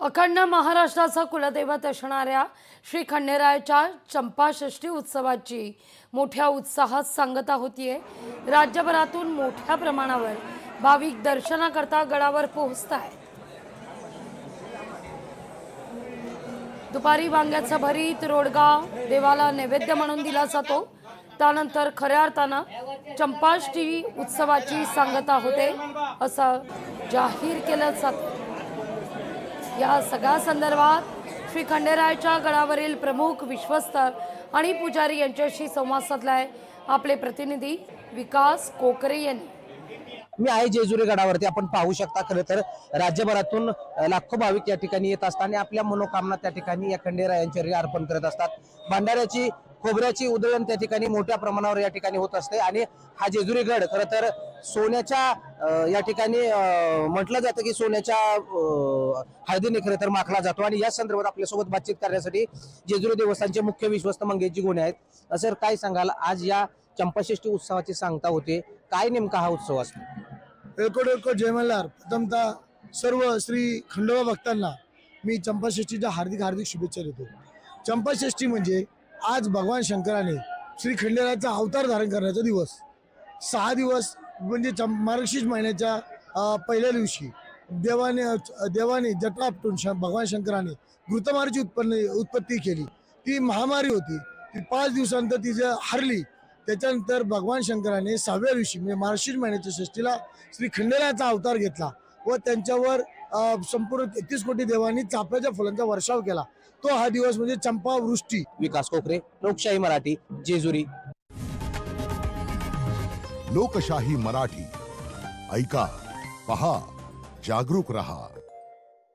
अखंड महाराष्ट्राचा कुलदैवत असणाऱ्या श्री खंडेरायाच्या चंपाषष्ठी उत्सवाची मोठ्या उत्साहात सांगता होतीये। राज्यभरातून मोठ्या प्रमाणावर भाविक दर्शनाकरता गडावर पोहोचतायत। दुपारी वांग्याचा भरीत रोडगा देवाला नैवेद्य म्हणून दिला जातो। त्यानंतर खऱ्या अर्थानं चंपाषष्ठी उत्सवाची सांगता होते असं जाहीर केलं जातं। या सगळ्या संदर्भात श्री खंडेरायाच्या गडावरील प्रमुख विश्वस्त आणि पुजारी यांच्याशी संवाद साधलाय आपले प्रतिनिधी विकास कोकरे यांनी। मी आहे जेजुरी गडावरती। आपण पाहू शकता खरं तर राज्यभरातून लाखो भाविक या ठिकाणी येत असतात आणि आपल्या मनोकामना त्या ठिकाणी या खंडेरायांच्या अर्पण करत असतात। भंडाऱ्याची खोबऱ्याची उधळण त्या ठिकाणी मोठ्या प्रमाणावर या ठिकाणी होत असते आणि हा जेजुरी गड खरं तर सोन्याच्या या ठिकाणी म्हटलं जातं की सोन्याच्या हळदीने खरं तर माखला जातो। आणि या संदर्भात आपल्यासोबत बातचीत करण्यासाठी जेजुरी देवस्थानचे मुख्य विश्वस्त मंगेशजी गोणे आहेत। सर, काय सांगाल, आज या चंपाषष्ठी उत्सवाची सांगता होते, काय नेमका हा उत्सव असतो? एकोड जय मल्हार। प्रथमतः सर्व श्री खंडोबा भक्तांना मी चंपाषष्ठीच्या हार्दिक हार्दिक शुभेच्छा देतो। चंपाषष्ठी म्हणजे आज भगवान शंकराने श्री खंडेरायाचा अवतार धारण करण्याचा दिवस। 6 दिवस म्हणजे मार्गशीर्ष महिन्याच्या पहिल्या दिवशी देवाने जटा आपटून भगवान शंकराने घृतमारीची उत्पत्ती केली। ती महामारी होती, ती 5 दिवसानंतर ती हरली। त्याच्यानंतर भगवान शंकराने 6व्या दिवशी म्हणजे मार्गशीर्ष महिन्याच्या षष्टीला श्री खंडेरायाचा अवतार घेतला व त्यांच्यावर संपूर्ण 33 कोटी देवांनी चाफ्याच्या फुलांचा वर्षाव केला। तो हा दिवस म्हणजे चंपा वृष्टी। विकास कोकरे, लोकशाही मराठी, जेजुरी। लोकशाही मराठी, ऐका, पहा, जागरूक रहा।